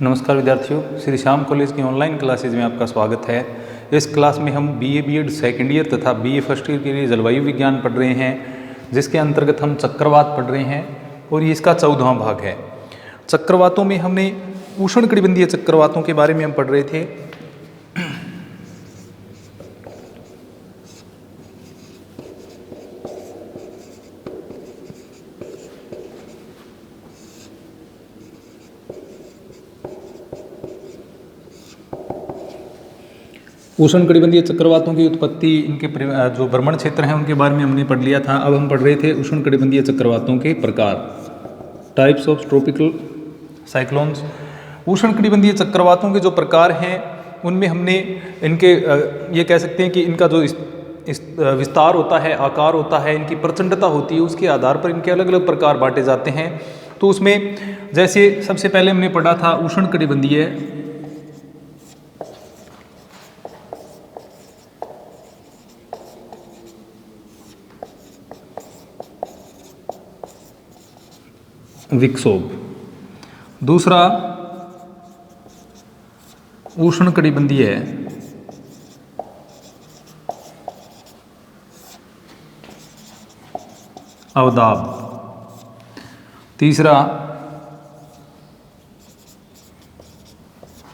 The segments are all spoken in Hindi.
नमस्कार विद्यार्थियों, श्री श्याम कॉलेज की ऑनलाइन क्लासेज में आपका स्वागत है। इस क्लास में हम बीए बीएड सेकेंड ईयर तथा बीए फर्स्ट ईयर के लिए जलवायु विज्ञान पढ़ रहे हैं, जिसके अंतर्गत हम चक्रवात पढ़ रहे हैं और ये इसका 14वां भाग है। चक्रवातों में हमने उष्णकटिबंधीय चक्रवातों के बारे में हम पढ़ रहे थे। उष्णकटिबंधीय चक्रवातों की उत्पत्ति, इनके जो भ्रमण क्षेत्र हैं उनके बारे में हमने पढ़ लिया था। अब हम पढ़ रहे थे उष्णकटिबंधीय चक्रवातों के प्रकार, टाइप्स ऑफ ट्रॉपिकल साइक्लोन्स। उष्णकटिबंधीय चक्रवातों के जो प्रकार हैं उनमें हमने इनके ये कह सकते हैं कि इनका जो विस्तार होता है, आकार होता है, इनकी प्रचंडता होती है, उसके आधार पर इनके अलग अलग प्रकार बांटे जाते हैं। तो उसमें जैसे सबसे पहले हमने पढ़ा था उष्णकटिबंधीय विक्षोभ, दूसरा उष्णकटिबंधीय अवदाब, तीसरा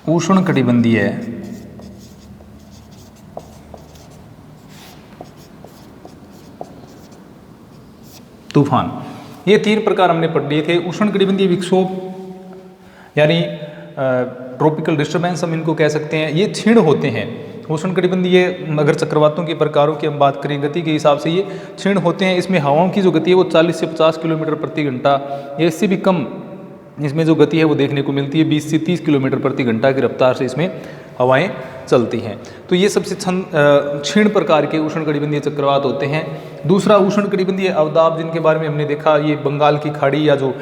उष्णकटिबंधीय तूफान। ये तीन प्रकार हमने पढ़ लिए थे। उष्णकटिबंधीय विक्षोभ यानी ट्रॉपिकल डिस्टर्बेंस हम इनको कह सकते हैं, ये क्षीण होते हैं। उष्णकटिबंधीय अगर चक्रवातों के प्रकारों की हम बात करें गति के हिसाब से, ये क्षीण होते हैं। इसमें हवाओं की जो गति है वो 40 से 50 किलोमीटर प्रति घंटा या इससे भी कम इसमें जो गति है वो देखने को मिलती है। 20 से 30 किलोमीटर प्रति घंटा की रफ्तार से इसमें हवाएं चलती हैं। तो ये सबसे क्षीण प्रकार के उष्णकटिबंधीय चक्रवात होते हैं। दूसरा उष्णकटिबंधीय अवदाब, जिनके बारे में हमने देखा, ये बंगाल की खाड़ी या जो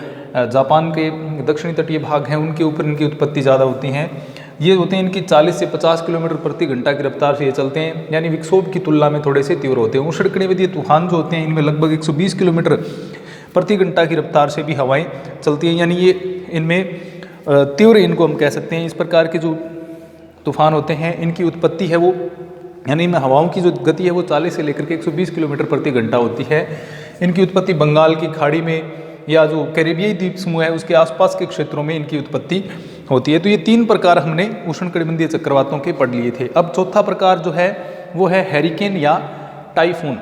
जापान के दक्षिणी तटीय भाग हैं उनके ऊपर इनकी उत्पत्ति ज़्यादा होती हैं। ये होते हैं इनकी 40 से 50 किलोमीटर प्रति घंटा की रफ्तार से ये चलते हैं, यानी विक्षोभ की तुलना में थोड़े से तीव्र होते हैं। उष्णकटिबंधीय तूफान जो होते हैं इनमें लगभग 120 किलोमीटर प्रति घंटा की रफ्तार से भी हवाएं चलती हैं, यानी ये इनमें तीव्र इनको हम कह सकते हैं। इस प्रकार के जो तूफान होते हैं इनकी उत्पत्ति है वो, यानी इनमें हवाओं की जो गति है वो 40 से लेकर के 120 किलोमीटर प्रति घंटा होती है। इनकी उत्पत्ति बंगाल की खाड़ी में या जो कैरिबियाई द्वीप समूह है उसके आसपास के क्षेत्रों में इनकी उत्पत्ति होती है। तो ये तीन प्रकार हमने उष्णकटिबंधीय चक्रवातों के पढ़ लिए थे। अब चौथा प्रकार जो है वो है हैरिकेन या टाइफून।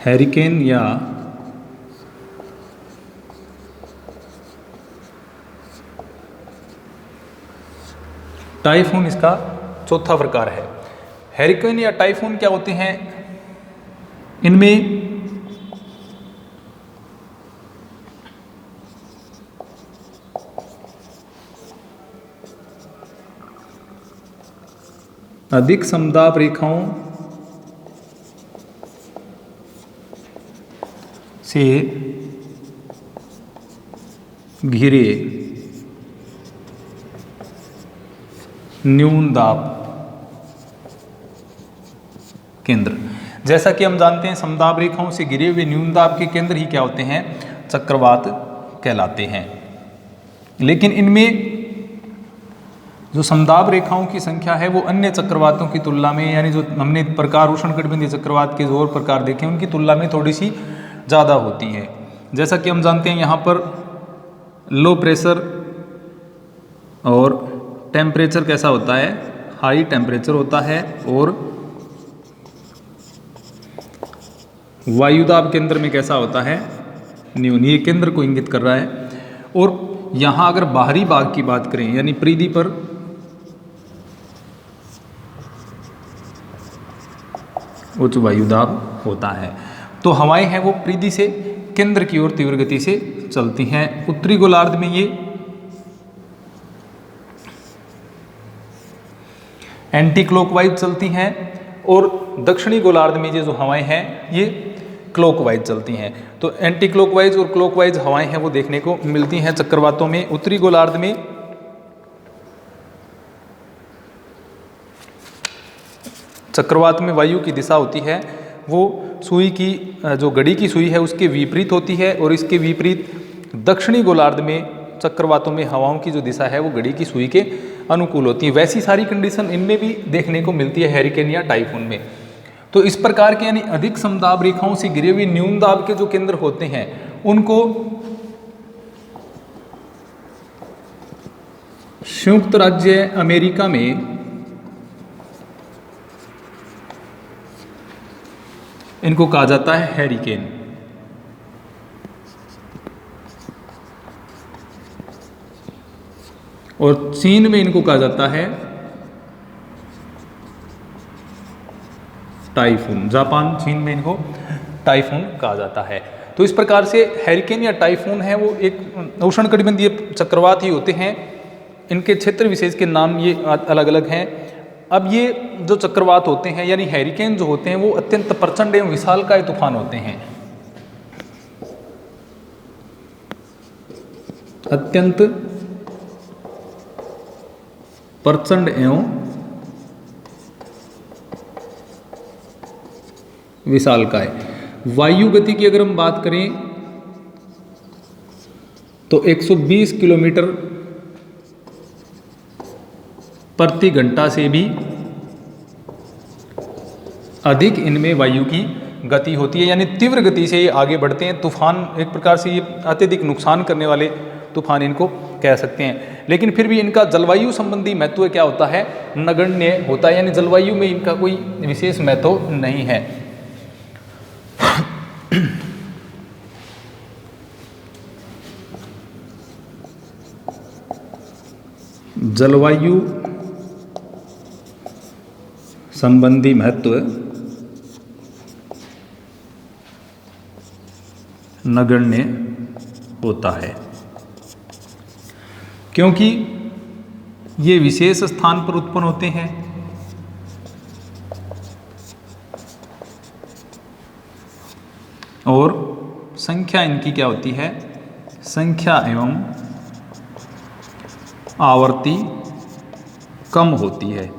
हैरिकेन या टाइफून इसका चौथा प्रकार है। हैरिकेन या टाइफून क्या होते हैं? इनमें अधिक समदाब रेखाओं से घिरे न्यून दाब केंद्र। जैसा कि हम जानते हैं समदाब रेखाओं से घिरे हुए न्यून दाब के केंद्र ही क्या होते हैं? चक्रवात कहलाते हैं। लेकिन इनमें जो समदाब रेखाओं की संख्या है वो अन्य चक्रवातों की तुलना में, यानी जो हमने प्रकार उष्णकटिबंधीय चक्रवात के जो और प्रकार देखे उनकी तुलना में थोड़ी सी ज़्यादा होती है। जैसा कि हम जानते हैं यहाँ पर लो प्रेशर और टेम्परेचर कैसा होता है? हाई टेम्परेचर होता है और वायुदाब केंद्र में कैसा होता है? न्यून। ये केंद्र को इंगित कर रहा है। और यहाँ अगर बाहरी भाग की बात करें यानी परिधि पर उच्च वायुदाब होता है। तो हवाएं हैं वो परिधि से केंद्र की ओर तीव्र गति से चलती हैं। उत्तरी गोलार्ध में ये एंटी क्लॉकवाइज चलती हैं और दक्षिणी गोलार्ध में ये जो हवाएं हैं ये क्लॉकवाइज चलती हैं। तो एंटी क्लॉकवाइज और क्लॉकवाइज हवाएं हैं वो देखने को मिलती हैं चक्रवातों में। उत्तरी गोलार्ध में चक्रवात में वायु की दिशा होती है वो सुई की जो घड़ी की सुई है उसके विपरीत होती है, और इसके विपरीत दक्षिणी गोलार्ध में चक्रवातों में हवाओं की जो दिशा है वो घड़ी की सुई के अनुकूल होती है। वैसी सारी कंडीशन इनमें भी देखने को मिलती है हैरिकेन या टाइफून में। तो इस प्रकार के यानी अधिक समदाब रेखाओं से घिरे हुए न्यून दाब के जो केंद्र होते हैं उनको संयुक्त राज्य अमेरिका में इनको कहा जाता है हैरिकेन। और चीन में इनको कहा जाता है टाइफून। जापान, चीन में इनको टाइफून कहा जाता है। तो इस प्रकार से हैरिकेन या टाइफून है वो एक उष्णकटिबंधीय चक्रवात ही होते हैं। इनके क्षेत्र विशेष के नाम ये अलग अलग हैं। अब ये जो चक्रवात होते हैं यानी हैरिकेन जो होते हैं वो अत्यंत प्रचंड एवं विशालकाय तूफान होते हैं। अत्यंत प्रचंड एवं विशालकाय। वायु गति की अगर हम बात करें तो 120 किलोमीटर प्रति घंटा से भी अधिक इनमें वायु की गति होती है, यानी तीव्र गति से ये आगे बढ़ते हैं। तूफान एक प्रकार से ये अत्यधिक नुकसान करने वाले तूफान इनको कह सकते हैं। लेकिन फिर भी इनका जलवायु संबंधी महत्व क्या होता है, नगण्य होता है, यानी जलवायु में इनका कोई विशेष महत्व नहीं है। जलवायु संबंधी महत्व नगण्य होता है, क्योंकि ये विशेष स्थान पर उत्पन्न होते हैं और संख्या इनकी क्या होती है, संख्या एवं आवर्ती कम होती है।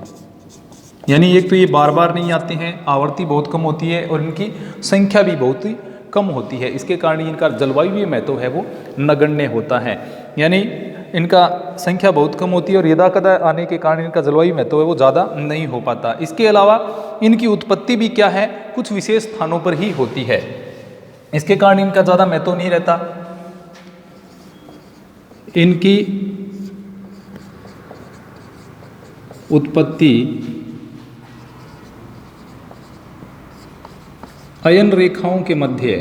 यानी एक तो ये बार बार नहीं आते हैं, आवर्ती बहुत कम होती है और इनकी संख्या भी बहुत ही कम होती है। इसके कारण इनका जलवायु महत्व है वो नगण्य होता है, यानी इनका संख्या बहुत कम होती है और यदा कदा आने के कारण इनका जलवायु महत्व है वो ज़्यादा नहीं हो पाता। इसके अलावा इनकी उत्पत्ति भी क्या है, कुछ विशेष स्थानों पर ही होती है, इसके कारण इनका ज़्यादा महत्व नहीं रहता। इनकी उत्पत्ति अयन रेखाओं के मध्य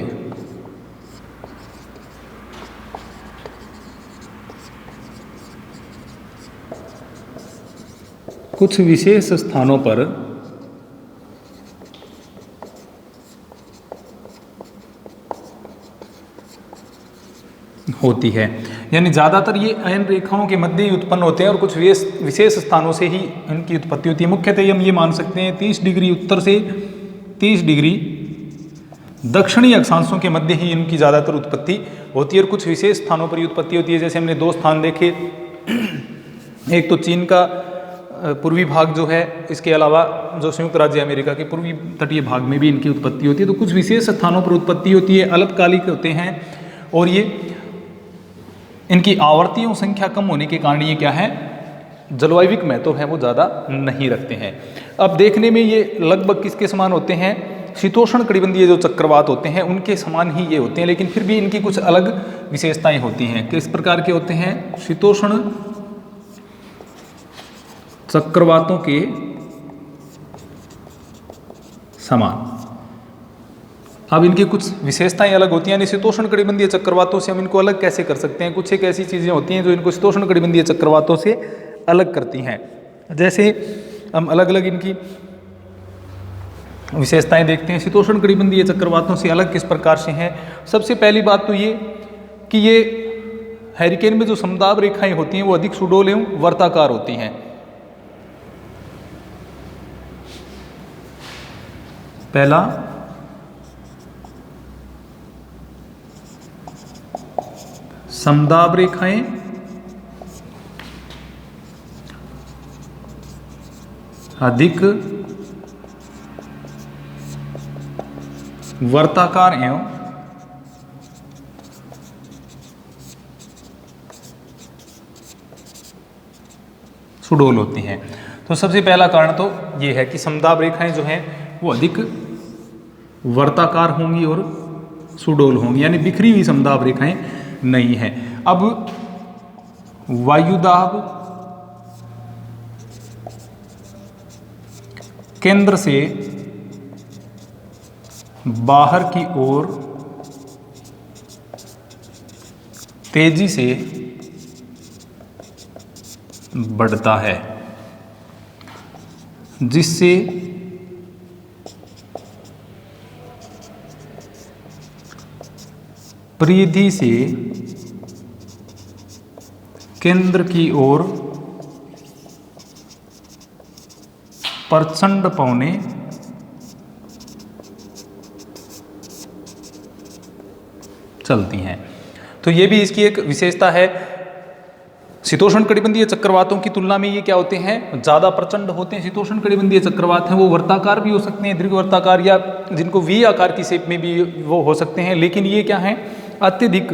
कुछ विशेष स्थानों पर होती है, यानी ज़्यादातर ये अयन रेखाओं के मध्य ही उत्पन्न होते हैं और कुछ विशेष स्थानों से ही इनकी उत्पत्ति होती है। मुख्यतः हम ये मान सकते हैं 30 डिग्री उत्तर से 30 डिग्री दक्षिणी अक्षांशों के मध्य ही इनकी ज़्यादातर उत्पत्ति होती है और कुछ विशेष स्थानों पर ही उत्पत्ति होती है। जैसे हमने 2 स्थान देखे, एक तो चीन का पूर्वी भाग जो है, इसके अलावा जो संयुक्त राज्य अमेरिका के पूर्वी तटीय भाग में भी इनकी उत्पत्ति होती है। तो कुछ विशेष स्थानों पर उत्पत्ति होती है, अल्पकालिक होते हैं और ये इनकी आवर्तियों संख्या कम होने के कारण ये क्या है, जलवायविक महत्व है वो ज़्यादा नहीं रखते हैं। अब देखने में ये लगभग किसके समान होते हैं, शीतोष्ण कटिबंधीय जो चक्रवात होते हैं उनके समान ही ये होते हैं, लेकिन फिर भी इनकी कुछ अलग विशेषताएं होती हैं। किस प्रकार के होते हैं, शीतोष्ण चक्रवातों के समान। अब इनकी कुछ विशेषताएं अलग होती हैं, यानी शीतोष्ण कटिबंधीय चक्रवातों से हम इनको अलग कैसे कर सकते हैं। कुछ एक ऐसी चीज़ें होती हैं जो इनको शीतोष्ण कटिबंधीय चक्रवातों से अलग करती हैं। जैसे हम अलग अलग इनकी विशेषताएं देखते हैं। शीतोष्ण कटिबंधीय चक्रवातों से अलग किस प्रकार से हैं। सबसे पहली बात तो ये कि ये हैरिकेन में जो समदाब रेखाएं होती हैं वो अधिक सुडौल एवं वर्ताकार होती हैं। पहला, समदाब रेखाएं अधिक वर्ताकार एवं सुडौल होती हैं। तो सबसे पहला कारण तो ये है कि समदाब रेखाएं जो हैं वो अधिक वर्ताकार होंगी और सुडौल होंगी, यानी बिखरी हुई समदाब रेखाएं नहीं हैं। अब वायुदाब केंद्र से बाहर की ओर तेजी से बढ़ता है, जिससे परिधि से केंद्र की ओर प्रचंड पवनें चलती हैं। तो ये भी इसकी एक विशेषता है। शीतोष्ण कटिबंधीय चक्रवातों की तुलना में ये क्या होते हैं, ज़्यादा प्रचंड होते हैं। शीतोष्ण कटिबंधीय चक्रवात हैं वो वर्ताकार भी हो सकते हैं, दीर्घ वर्ताकार, या जिनको वी आकार की शेप में भी वो हो सकते हैं, लेकिन ये क्या हैं, अत्यधिक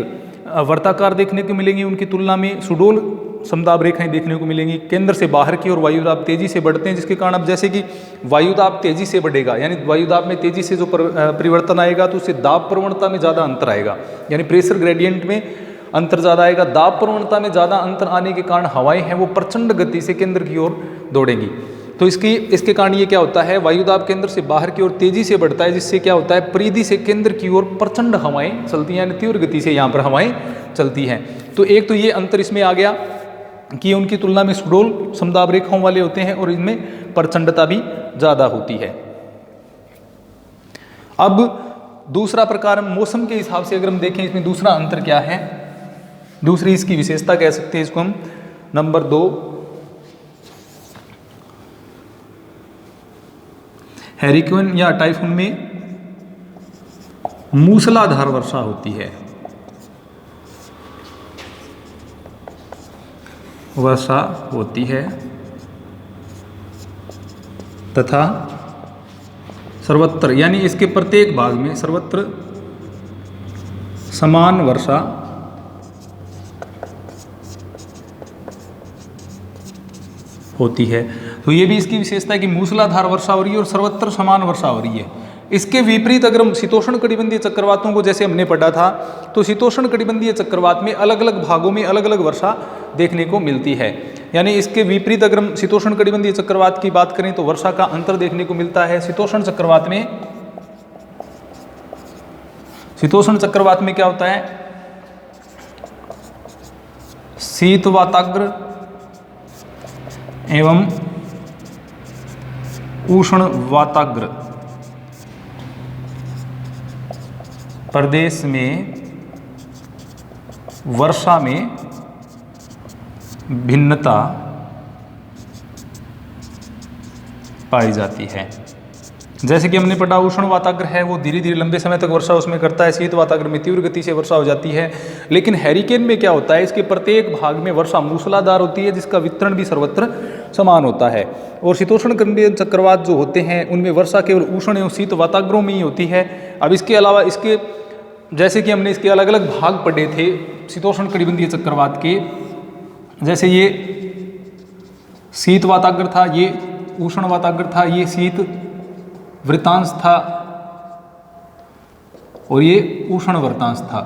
वर्ताकार देखने को मिलेंगी। उनकी तुलना में सुडौल समदाब रेखाएं देखने को मिलेंगी। केंद्र से बाहर की ओर वायुदाब तेजी से बढ़ते हैं, जिसके कारण अब जैसे कि वायुदाब तेजी से बढ़ेगा, यानी वायुदाब में तेजी से जो परिवर्तन आएगा तो उससे दाब प्रवणता में ज़्यादा अंतर आएगा, यानी प्रेशर ग्रेडियंट में अंतर ज़्यादा आएगा। दाब प्रवणता में ज़्यादा अंतर आने के कारण हवाएं हैं वो प्रचंड गति से केंद्र की ओर दौड़ेंगी। तो इसके कारण ये क्या होता है, वायुदाब केंद्र से बाहर की ओर तेजी से बढ़ता है, जिससे क्या होता है, परिधि से केंद्र की ओर प्रचंड हवाएं चलती हैं, यानी तीव्र गति से यहाँ पर हवाएं चलती हैं। तो एक तो ये अंतर इसमें आ गया कि उनकी तुलना में सुडौल समदाब रेखाओं वाले होते हैं और इनमें प्रचंडता भी ज़्यादा होती है। अब दूसरा प्रकार मौसम के हिसाब से अगर हम देखें, इसमें दूसरा अंतर क्या है, दूसरी इसकी विशेषता कह सकते हैं इसको हम, नंबर 2, हैरिकेन या टाइफून में मूसलाधार वर्षा होती है, वर्षा होती है तथा सर्वत्र, यानी इसके प्रत्येक भाग में सर्वत्र समान वर्षा होती है। तो ये भी इसकी विशेषता है कि मूसलाधार वर्षा हो रही है और सर्वत्र समान वर्षा हो रही है। इसके विपरीत अगर हम शीतोष्ण कटिबंधीय चक्रवातों को जैसे हमने पढ़ा था, तो शीतोष्ण कटिबंधीय चक्रवात में अलग अलग भागों में अलग अलग वर्षा देखने को मिलती है। यानी इसके विपरीत अगर हम शीतोष्ण कटिबंधीय चक्रवात की बात करें तो वर्षा का अंतर देखने को मिलता है। शीतोष्ण चक्रवात में क्या होता है, शीत वाताग्र एवं उष्ण वाताग्र प्रदेश में वर्षा में भिन्नता पाई जाती है। जैसे कि हमने पढ़ा, उष्ण वाताग्र है वो धीरे धीरे लंबे समय तक वर्षा उसमें करता है, शीत वाताग्र में तीव्र गति से वर्षा हो जाती है। लेकिन हैरिकेन में क्या होता है, इसके प्रत्येक भाग में वर्षा मूसलाधार होती है, जिसका वितरण भी सर्वत्र समान होता है। और शीतोष्ण कटिबंधीय चक्रवात जो होते हैं उनमें वर्षा केवल उष्ण एवं शीत वाताग्रों में ही होती है। अब इसके अलावा इसके जैसे कि हमने इसके अलग अलग भाग पढ़े थे शीतोष्ण कटिबंधीय चक्रवात के, जैसे ये शीत वाताग्र था, ये उष्ण वाताग्र था, ये शीत वृत्तांश था और ये उष्ण वृत्तांश था।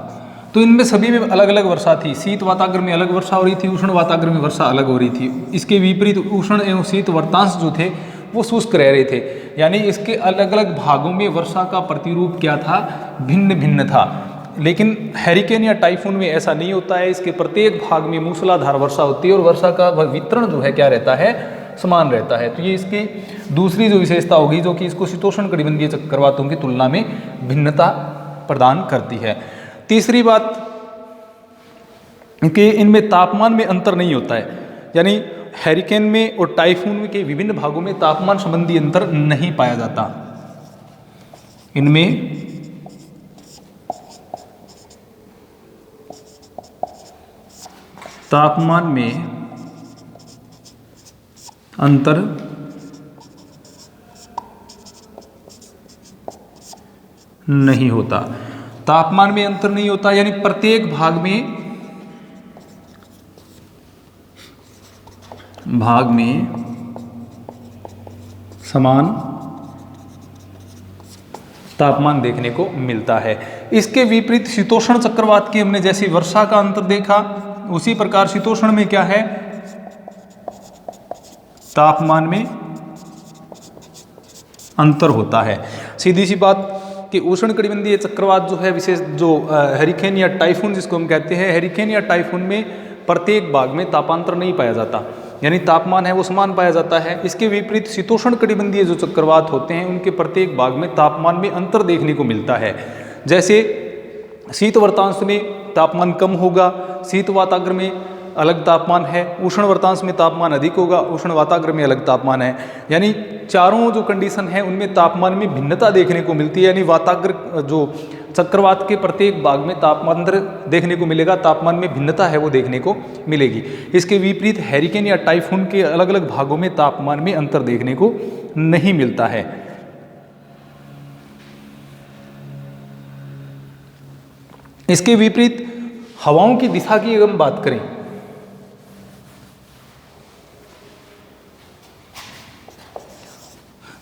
तो इनमें सभी में अलग अलग वर्षा थी। शीत वाताग्र में अलग वर्षा हो रही थी, उष्ण वाताग्र में वर्षा अलग हो रही थी। इसके विपरीत उष्ण एवं शीत वृत्तांश जो थे वो शुष्क रह रहे थे, यानी इसके अलग अलग भागों में वर्षा का प्रतिरूप क्या था, भिन्न भिन्न था। लेकिन हैरिकेन या टाइफून में ऐसा नहीं होता है, इसके प्रत्येक भाग में मूसलाधार वर्षा होती है और वर्षा का वितरण जो है क्या रहता है, समान रहता है। तो ये इसकी दूसरी जो विशेषता होगी जो कि इसको शीतोष्ण कटिबंधीय चक्रवातों की तुलना में भिन्नता प्रदान करती है। तीसरी बात कि इनमें तापमान में अंतर नहीं होता है, यानी हैरिकेन में और टाइफून के विभिन्न भागों में तापमान संबंधी अंतर नहीं पाया जाता। इनमें तापमान में अंतर नहीं होता। तापमान में अंतर नहीं होता यानी प्रत्येक भाग में समान तापमान देखने को मिलता है। इसके विपरीत शीतोष्ण चक्रवात की हमने जैसे वर्षा का अंतर देखा, उसी प्रकार शीतोष्ण में क्या है, तापमान में अंतर होता है। सीधी सी बात कि उष्णकटिबंधीय चक्रवात जो है, विशेष जो हरिकेन या टाइफून जिसको हम कहते हैं, हरिकेन या टाइफून में प्रत्येक भाग में तापांतर नहीं पाया जाता, यानी तापमान है वो समान पाया जाता है। इसके विपरीत शीतोष्ण कटिबंधीय जो चक्रवात होते हैं उनके प्रत्येक भाग में तापमान में अंतर देखने को मिलता है। जैसे शीत वर्तांश में तापमान कम होगा, शीत वाताग्र में अलग तापमान है, उष्ण वर्तांश में तापमान अधिक होगा, उष्ण वाताग्र में अलग तापमान है। यानी चारों जो कंडीशन है उनमें तापमान में भिन्नता देखने को मिलती है, यानी वाताग्र जो चक्रवात के प्रत्येक भाग में तापमान देखने को मिलेगा, तापमान में भिन्नता है वो देखने को मिलेगी। इसके विपरीत हैरिकेन या टाइफून के अलग अलग भागों में तापमान में अंतर देखने को नहीं मिलता है। इसके विपरीत हवाओं की दिशा की अगर हम बात करें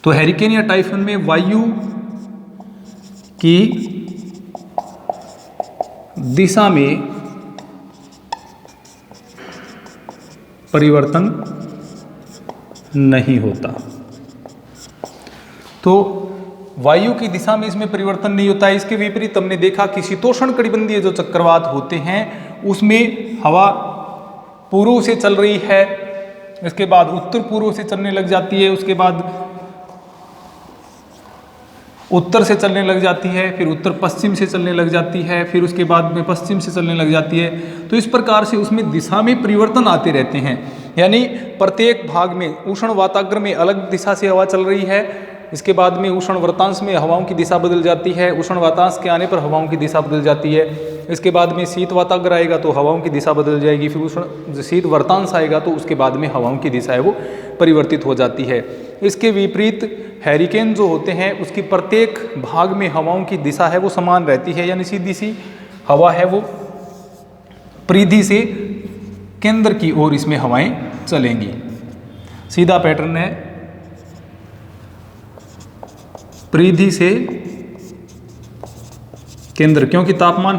तो हैरिकेन या टाइफून में वायु की दिशा में परिवर्तन नहीं होता। तो वायु की दिशा में इसमें परिवर्तन नहीं होता है। इसके विपरीत हमने देखा कि शीतोष्ण कटिबंधीय जो चक्रवात होते हैं उसमें हवा पूर्व से चल रही है, इसके बाद उत्तर पूर्व से चलने लग जाती है, उसके बाद उत्तर से चलने लग जाती है, फिर उत्तर पश्चिम से चलने लग जाती है, फिर उसके बाद में पश्चिम से चलने लग जाती है। तो इस प्रकार से उसमें दिशा में परिवर्तन आते रहते हैं, यानी प्रत्येक भाग में उष्ण वाताग्र में अलग दिशा से हवा चल रही है, इसके बाद में उष्ण वर्तांश में हवाओं की दिशा बदल जाती है, उष्ण वातांश के आने पर हवाओं की दिशा बदल जाती है, इसके बाद में शीत वाताग्र आएगा तो हवाओं की दिशा बदल जाएगी, फिर उष्ण शीत वर्तांश आएगा तो उसके बाद में हवाओं की दिशा है वो परिवर्तित हो जाती है। इसके विपरीत हैरिकेन जो होते हैं उसकी प्रत्येक भाग में हवाओं की दिशा है वो समान रहती है, यानी सीधी सी हवा है वो परिधि से केंद्र की ओर इसमें हवाएं चलेंगी। सीधा पैटर्न है, परिधि से केंद्र, क्योंकि तापमान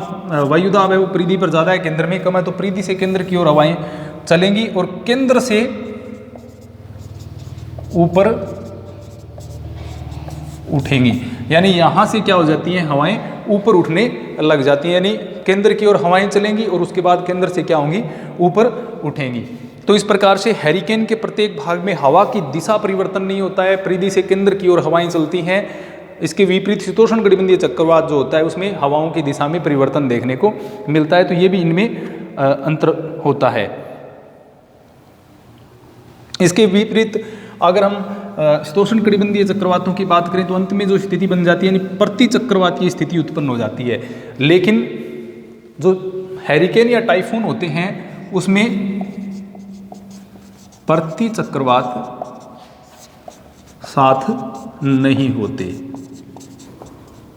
वायुदाब है वो परिधि पर ज़्यादा है, केंद्र में कम है, तो परिधि से केंद्र की ओर हवाएं चलेंगी और केंद्र से ऊपर उठेंगी, यानी यहाँ से क्या हो जाती हैं हवाएं ऊपर उठने लग जाती हैं, यानी केंद्र की ओर हवाएं चलेंगी और उसके बाद केंद्र से क्या होंगी ऊपर उठेंगी। तो इस प्रकार से हैरिकेन के प्रत्येक भाग में हवा की दिशा परिवर्तन नहीं होता है, परिधि से केंद्र की ओर हवाएं चलती हैं। इसके विपरीत शीतोष्ण कटिबंधीय चक्रवात जो होता है उसमें हवाओं की दिशा में परिवर्तन देखने को मिलता है, तो ये भी इनमें अंतर होता है। इसके विपरीत अगर हम शीतोष्ण कटिबंधीय चक्रवातों की बात करें तो अंत में जो स्थिति बन जाती है यानी प्रति चक्रवातीय स्थिति उत्पन्न हो जाती है, लेकिन जो हैरिकेन या टाइफून होते हैं उसमें प्रति चक्रवात साथ नहीं होते,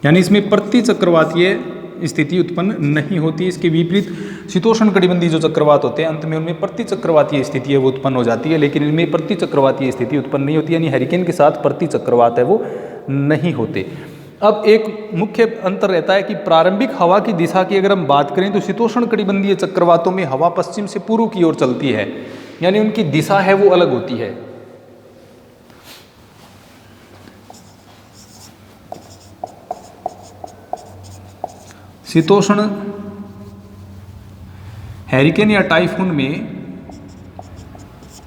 यानी इसमें प्रति चक्रवातीय स्थिति उत्पन्न नहीं होती। इसके विपरीत शीतोष्ण कटिबंधीय जो चक्रवात होते हैं अंत में उनमें प्रति चक्रवातीय स्थिति है वो उत्पन्न हो जाती है, लेकिन इनमें प्रति चक्रवातीय स्थिति उत्पन्न नहीं होती, यानी हैरिकेन के साथ प्रति चक्रवात है वो नहीं होते। अब एक मुख्य अंतर रहता है कि प्रारंभिक हवा की दिशा की अगर हम बात करें तो शीतोष्ण कटिबंधीय चक्रवातों में हवा पश्चिम से पूर्व की ओर चलती है, यानी उनकी दिशा है वो अलग होती है। शीतोष्ण हैरिकेन या टाइफून में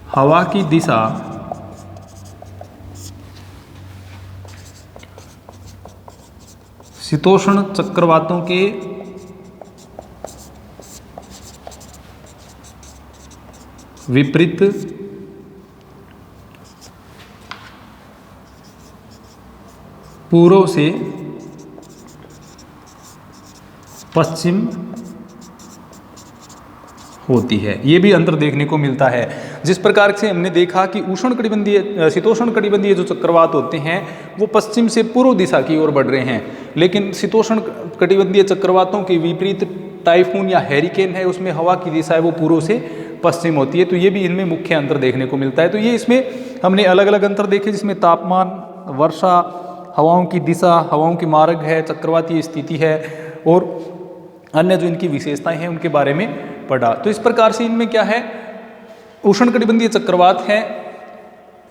हवा की दिशा शीतोष्ण चक्रवातों के विपरीत पूर्व से पश्चिम होती है। ये भी अंतर देखने को मिलता है। जिस प्रकार से हमने देखा कि उष्णकटिबंधीय शीतोष्णकटिबंधीय जो चक्रवात होते हैं वो पश्चिम से पूर्व दिशा की ओर बढ़ रहे हैं, लेकिन शीतोष्णकटिबंधीय चक्रवातों के विपरीत टाइफून या हैरिकेन है उसमें हवा की दिशा है वो पूर्व से पश्चिम होती है। तो ये भी इनमें मुख्य अंतर देखने को मिलता है। तो ये इसमें हमने अलग अलग अंतर देखे, जिसमें तापमान, वर्षा, हवाओं की दिशा, हवाओं की मार्ग है, चक्रवातीय स्थिति है और अन्य जो इनकी विशेषताएं हैं उनके बारे में पढ़ा। तो इस प्रकार से इनमें क्या है, उष्णकटिबंधीय चक्रवात हैं,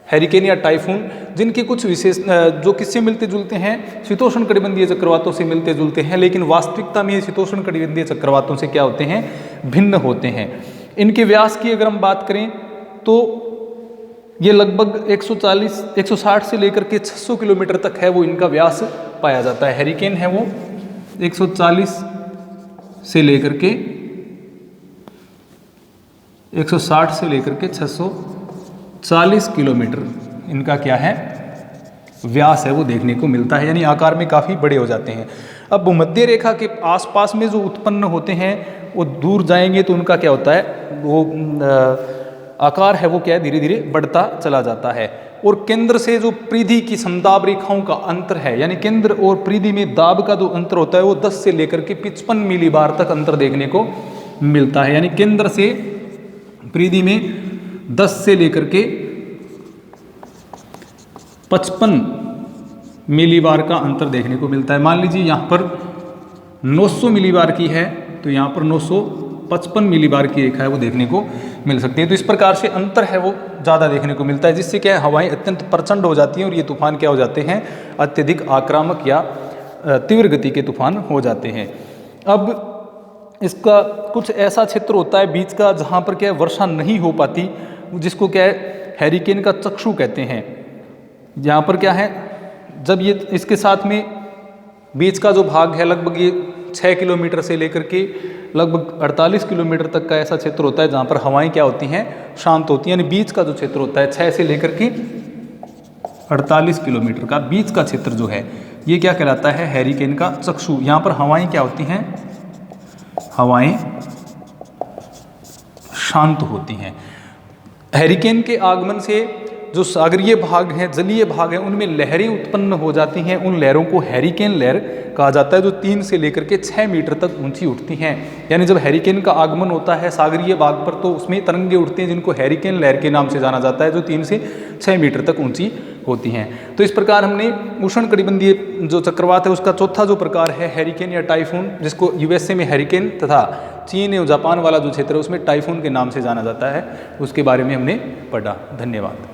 हैरिकेन या टाइफून, जिनके कुछ विशेष जो किससे मिलते जुलते हैं, शीतोष्णकटिबंधीय चक्रवातों से मिलते जुलते हैं, लेकिन वास्तविकता में ये शीतोष्णकटिबंधीय चक्रवातों से क्या होते हैं, भिन्न होते हैं। इनके व्यास की अगर हम बात करें तो ये लगभग 160 से लेकर के 600 किलोमीटर तक है वो इनका व्यास पाया जाता है। हैरिकेन है वो 140 से लेकर के 160 से लेकर के 640 किलोमीटर इनका क्या है, व्यास है वो देखने को मिलता है, यानी आकार में काफ़ी बड़े हो जाते हैं। अब भूमध्य रेखा के आसपास में जो उत्पन्न होते हैं वो दूर जाएंगे तो उनका क्या होता है, वो आकार है वो क्या है, धीरे धीरे बढ़ता चला जाता है। और केंद्र से जो परिधि की समदाब रेखाओं का अंतर है, यानी केंद्र और परिधि में दाब का जो अंतर होता है वो 10 से लेकर के 55 मिलीबार तक अंतर देखने को मिलता है। यानी केंद्र से परिधि में 10 से लेकर के 55 मिलीबार का अंतर देखने को मिलता है। मान लीजिए यहाँ पर 900 मिलीबार की है तो यहाँ पर 955 मिलीबार की रेखा है वो देखने को मिल सकती है। तो इस प्रकार से अंतर है वो ज़्यादा देखने को मिलता है, जिससे क्या है, हवाएं अत्यंत प्रचंड हो जाती हैं और ये तूफान क्या हो जाते हैं, अत्यधिक आक्रामक या तीव्र गति के तूफान हो जाते हैं। अब इसका कुछ ऐसा क्षेत्र होता है बीच का जहाँ पर क्या है वर्षा नहीं हो पाती, जिसको क्या है हैरिकेन का चक्षु कहते हैं। यहाँ पर क्या है, जब ये इसके साथ में बीच का जो भाग है लगभग ये 6 किलोमीटर से लेकर के लगभग 48 किलोमीटर तक का ऐसा क्षेत्र होता है जहाँ पर हवाएं क्या होती हैं, शांत होती हैं। यानी बीच का जो क्षेत्र होता है 6 से लेकर के 48 किलोमीटर का बीच का क्षेत्र जो है ये क्या कहलाता है, हैरिकेन का चक्षु। यहाँ पर हवाएं क्या होती हैं, हवाएं शांत होती हैं। हैरिकेन के आगमन से जो सागरीय भाग हैं, जलीय भाग हैं, उनमें लहरें उत्पन्न हो जाती हैं। उन लहरों को हैरिकेन लहर कहा जाता है, जो 3 से लेकर के 6 मीटर तक ऊंची उठती हैं। यानी जब हैरिकेन का आगमन होता है सागरीय भाग पर तो उसमें तरंगे उठती हैं जिनको हैरिकेन लहर के नाम से जाना जाता है, जो 3 से 6 मीटर तक ऊंची होती हैं। तो इस प्रकार हमने उष्णकटिबंधीय जो चक्रवात है उसका चौथा जो प्रकार है हैरिकेन या टाइफून, जिसको यूएसए में हैरिकेन तथा चीन और जापान वाला जो क्षेत्र है उसमें टाइफून के नाम से जाना जाता है, उसके बारे में हमने पढ़ा। धन्यवाद।